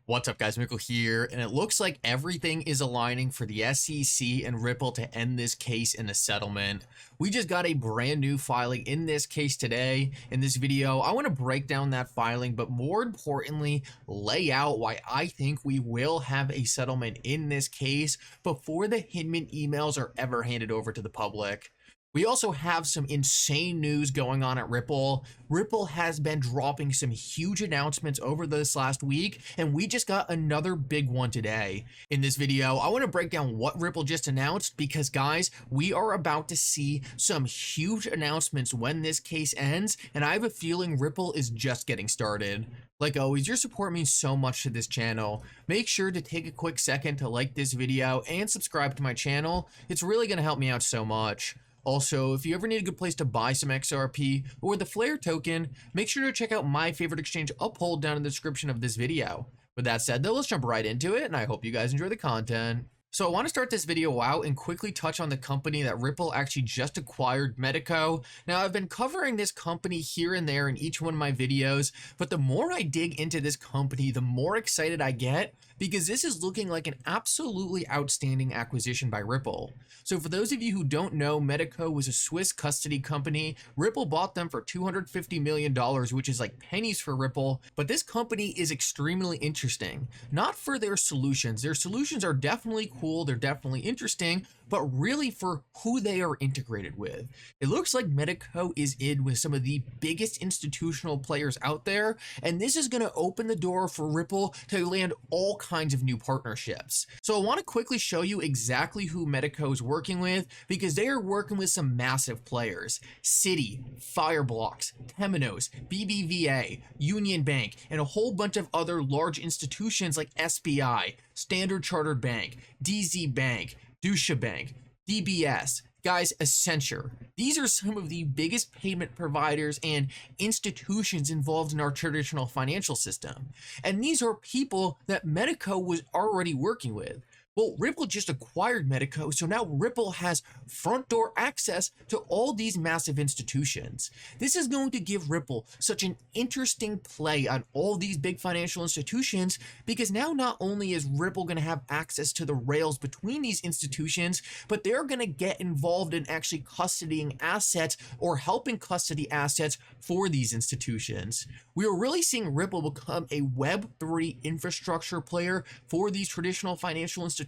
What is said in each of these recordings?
What's up, guys? Mickle here, and it looks like everything is aligning for the SEC and Ripple to end this case in a settlement. We just got a brand new filing in this case today. In this video, I want to break down that filing, but more importantly, lay out why I think we will have a settlement in this case before the Hinman emails are ever handed over to the public. We also have some insane news going on at Ripple. Ripple has been dropping some huge announcements over this last week, and we just got another big one today. In this video, I want to break down what Ripple just announced because, guys, we are about to see some huge announcements when this case ends, and I have a feeling Ripple is just getting started. Like always, your support means so much to this channel. Make sure to take a quick second to like this video and subscribe to my channel. It's really going to help me out so much. Also, if you ever need a good place to buy some XRP or the Flare token, make sure to check out my favorite exchange Uphold down in the description of this video. With that said though, let's jump right into it, and I hope you guys enjoy the content. So I want to start this video out and quickly touch on the company that Ripple actually just acquired, Medico. Now, I've been covering this company here and there in each one of my videos, but the more I dig into this company, the more excited I get because this is looking like an absolutely outstanding acquisition by Ripple. So for those of you who don't know, Medico was a Swiss custody company. Ripple bought them for $250 million, which is like pennies for Ripple, but this company is extremely interesting. Not for their solutions. Their solutions are definitely cool, they're definitely interesting, but really for who they are integrated with. It looks like Medico is in with some of the biggest institutional players out there, and this is going to open the door for Ripple to land all kinds of new partnerships. So I want to quickly show you exactly who Medico is working with because they are working with some massive players. Citi, Fireblocks, Temenos, BBVA, Union Bank, and a whole bunch of other large institutions like SBI, Standard Chartered Bank, DZ Bank, Deutsche Bank, DBS, guys, Accenture. These are some of the biggest payment providers and institutions involved in our traditional financial system. And these are people that Medico was already working with. Well, Ripple just acquired Medico, so now Ripple has front door access to all these massive institutions. This is going to give Ripple such an interesting play on all these big financial institutions because now not only is Ripple going to have access to the rails between these institutions, but they're going to get involved in actually custodying assets or helping custody assets for these institutions. We are really seeing Ripple become a Web3 infrastructure player for these traditional financial institutions.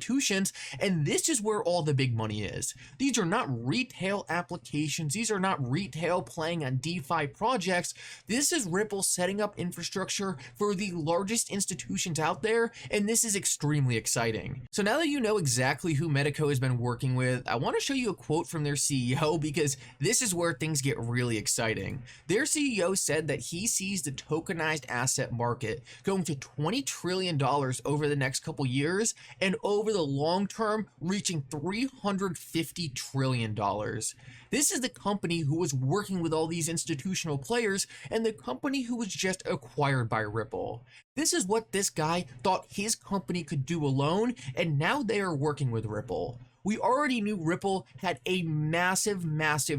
And this is where all the big money is. These are not retail applications. These are not retail playing on DeFi projects. This is Ripple setting up infrastructure for the largest institutions out there, and this is extremely exciting. So now that you know exactly who Medico has been working with, I want to show you a quote from their CEO because this is where things get really exciting. Their CEO said that he sees the tokenized asset market going to $20 trillion over the next couple years, and over the long term reaching $350 trillion. This is the company who was working with all these institutional players and the company who was just acquired by Ripple. This is what this guy thought his company could do alone, and now they are working with Ripple. We already knew Ripple had a massive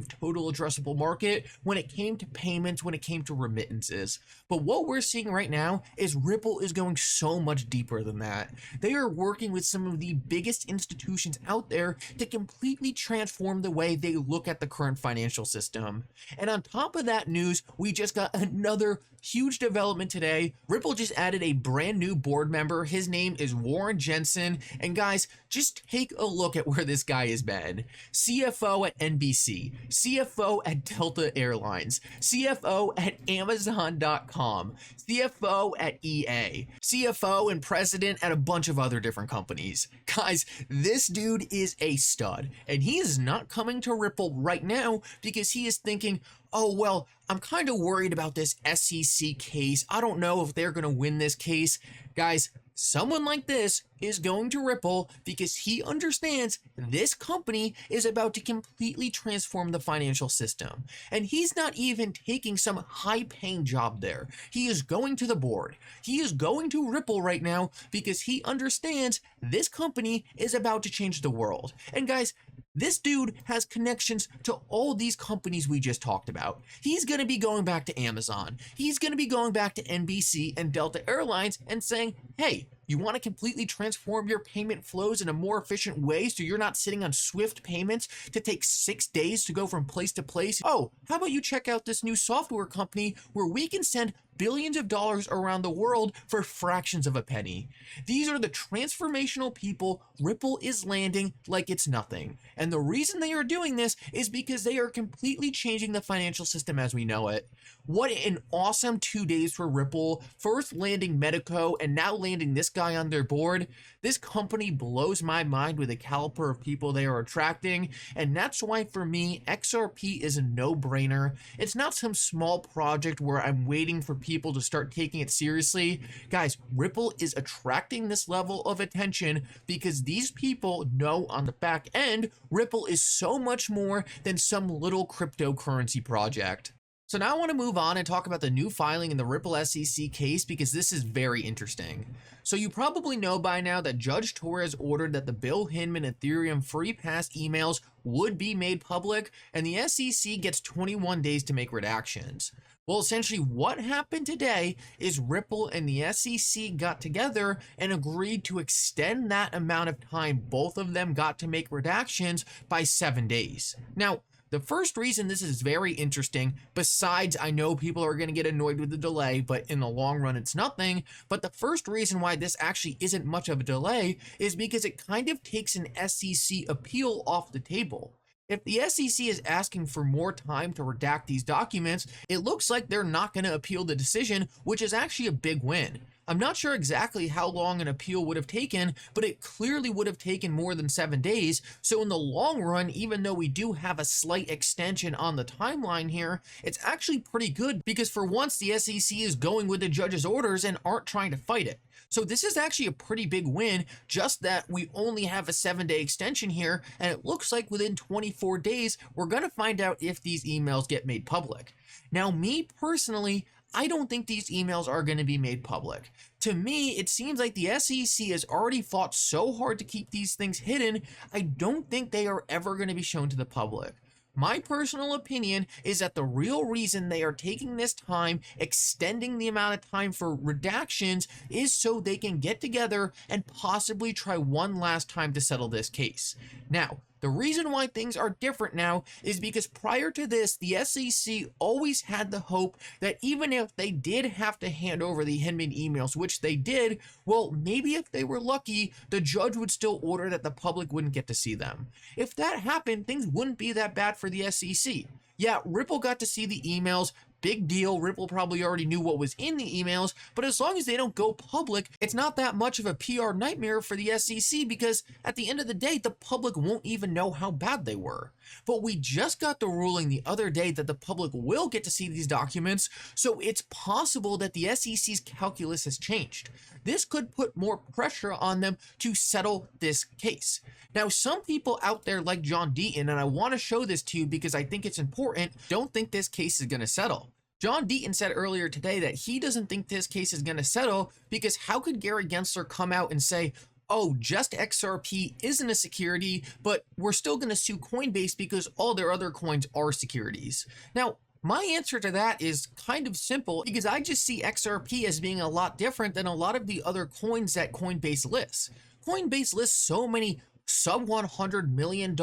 total addressable market when it came to payments, when it came to remittances. But what we're seeing right now is Ripple is going so much deeper than that. They are working with some of the biggest institutions out there to completely transform the way they look at the current financial system. And on top of that news, we just got another huge development today. Ripple just added a brand new board member. His name is Warren Jensen. And guys, just take a look at where this guy has been. CFO at NBC, CFO at Delta Airlines, CFO at Amazon.com, CFO at EA, CFO and president at a bunch of other different companies. Guys, this dude is a stud, and he is not coming to Ripple right now because he is thinking, oh, well, I'm kind of worried about this SEC case. I don't know if they're going to win this case. Guys, someone like this is going to Ripple because he understands this company is about to completely transform the financial system. And he's not even taking some high-paying job there. He is going to the board. He is going to Ripple right now because he understands this company is about to change the world. And guys, This dude has connections to all these companies we just talked about. He's going to be going back to Amazon. He's going to be going back to NBC and Delta Airlines and saying, hey, you want to completely transform your payment flows in a more efficient way so you're not sitting on Swift payments to take 6 days to go from place to place? Oh, how about you check out this new software company where we can send billions of dollars around the world for fractions of a penny. These are the transformational people Ripple is landing like it's nothing. And the reason they are doing this is because they are completely changing the financial system as we know it. What an awesome 2 days for Ripple, first landing Medico and now landing this guy on their board. This company blows my mind with the caliber of people they are attracting, and that's why for me, XRP is a no-brainer. It's not some small project where I'm waiting for people to start taking it seriously. Guys, Ripple is attracting this level of attention because these people know on the back end, Ripple is so much more than some little cryptocurrency project. So now I want to move on and talk about the new filing in the Ripple SEC case because this is very interesting. So you probably know by now that Judge Torres ordered that the Bill Hinman Ethereum free pass emails would be made public, and the SEC gets 21 days to make redactions. Well, essentially what happened today is Ripple and the SEC got together and agreed to extend that amount of time both of them got to make redactions by 7 days. Now, the first reason this is very interesting, besides I know people are going to get annoyed with the delay, but in the long run it's nothing, but the first reason why this actually isn't much of a delay is because it kind of takes an SEC appeal off the table. If the SEC is asking for more time to redact these documents, it looks like they're not going to appeal the decision, which is actually a big win. I'm not sure exactly how long an appeal would have taken, but it clearly would have taken more than 7 days. So in the long run, even though we do have a slight extension on the timeline here, it's actually pretty good because for once the SEC is going with the judge's orders and aren't trying to fight it. So this is actually a pretty big win, just that we only have a 7-day extension here, and it looks like within 24 days, we're going to find out if these emails get made public. Now, me personally, I don't think these emails are going to be made public. To me, it seems like the SEC has already fought so hard to keep these things hidden, I don't think they are ever going to be shown to the public. My personal opinion is that the real reason they are taking this time, extending the amount of time for redactions, is so they can get together and possibly try one last time to settle this case. Now, the reason why things are different now is because prior to this, the SEC always had the hope that even if they did have to hand over the Hinman emails, which they did, well, maybe if they were lucky, the judge would still order that the public wouldn't get to see them. If that happened, things wouldn't be that bad for the SEC. Yeah, Ripple got to see the emails. Big deal. Ripple probably already knew what was in the emails, but as long as they don't go public, it's not that much of a PR nightmare for the SEC because at the end of the day, the public won't even know how bad they were. But we just got the ruling the other day that the public will get to see these documents, so it's possible that the SEC's calculus has changed. This could put more pressure on them to settle this case. Now, some people out there like John Deaton, and I want to show this to you because I think it's important, don't think this case is going to settle. John Deaton said earlier today that he doesn't think this case is going to settle because how could Gary Gensler come out and say, oh, just XRP isn't a security, but we're still going to sue Coinbase because all their other coins are securities? Now, my answer to that is kind of simple because I just see XRP as being a lot different than a lot of the other coins that Coinbase lists. Coinbase lists so many sub $100 million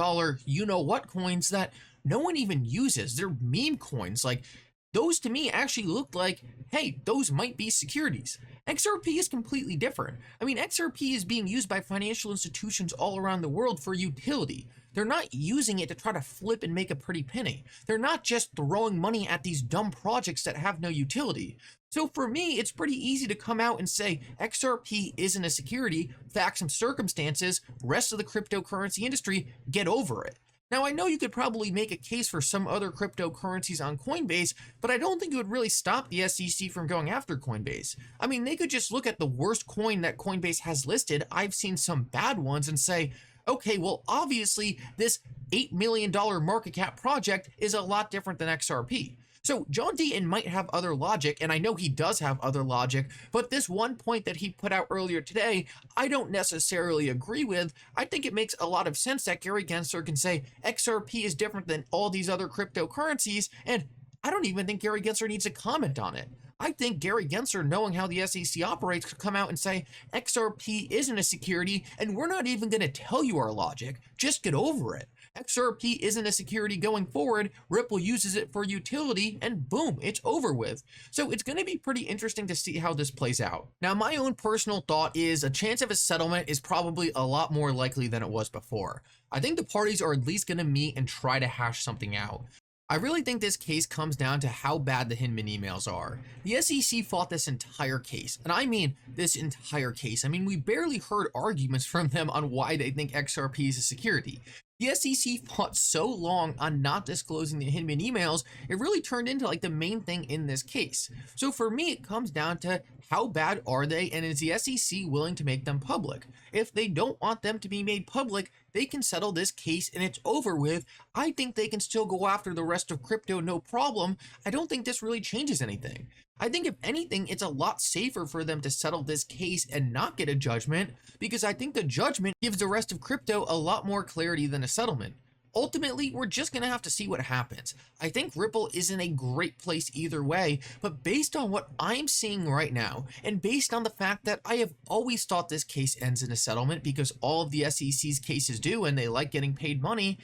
you-know-what coins that no one even uses. They're meme coins. Like, those to me actually looked like, hey, those might be securities. XRP is completely different. I mean, XRP is being used by financial institutions all around the world for utility. They're not using it to try to flip and make a pretty penny. They're not just throwing money at these dumb projects that have no utility. So for me, it's pretty easy to come out and say XRP isn't a security, facts and circumstances, rest of the cryptocurrency industry, get over it. Now, I know you could probably make a case for some other cryptocurrencies on Coinbase, but I don't think it would really stop the SEC from going after Coinbase. I mean, they could just look at the worst coin that Coinbase has listed. I've seen some bad ones and say, okay, well, obviously this $8 million market cap project is a lot different than XRP. So John Deaton might have other logic, and I know he does have other logic, but this one point that he put out earlier today, I don't necessarily agree with. I think it makes a lot of sense that Gary Gensler can say XRP is different than all these other cryptocurrencies, and I don't even think Gary Gensler needs to comment on it. I think Gary Gensler, knowing how the SEC operates, could come out and say XRP isn't a security, and we're not even going to tell you our logic. Just get over it. XRP isn't a security going forward. Ripple uses it for utility, and boom, it's over with. So it's going to be pretty interesting to see how this plays out. Now, my own personal thought is a chance of a settlement is probably a lot more likely than it was before. I think the parties are at least going to meet and try to hash something out. I really think this case comes down to how bad the Hinman emails are. The SEC fought this entire case, and I mean this entire case. I mean, we barely heard arguments from them on why they think XRP is a security. The SEC fought so long on not disclosing the Hinman emails, it really turned into like the main thing in this case. So for me, it comes down to how bad are they, and is the SEC willing to make them public? If they don't want them to be made public, they can settle this case and it's over with. I think they can still go after the rest of crypto, no problem. I don't think this really changes anything. I think if anything, it's a lot safer for them to settle this case and not get a judgment, because I think the judgment gives the rest of crypto a lot more clarity than a settlement. Ultimately, we're just going to have to see what happens. I think Ripple is in a great place either way, but based on what I'm seeing right now, and based on the fact that I have always thought this case ends in a settlement because all of the SEC's cases do and they like getting paid money,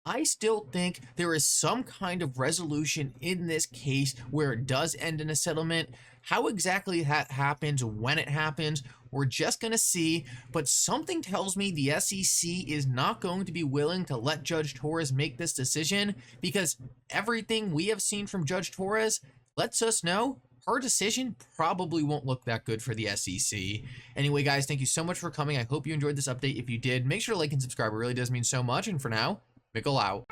I still think there is some kind of resolution in this case where it does end in a settlement. How exactly that happens, when it happens, we're just going to see, but something tells me the SEC is not going to be willing to let Judge Torres make this decision, because everything we have seen from Judge Torres lets us know her decision probably won't look that good for the SEC. Anyway, guys, thank you so much for coming. I hope you enjoyed this update. If you did, make sure to like and subscribe. It really does mean so much. And for now, Mickle out.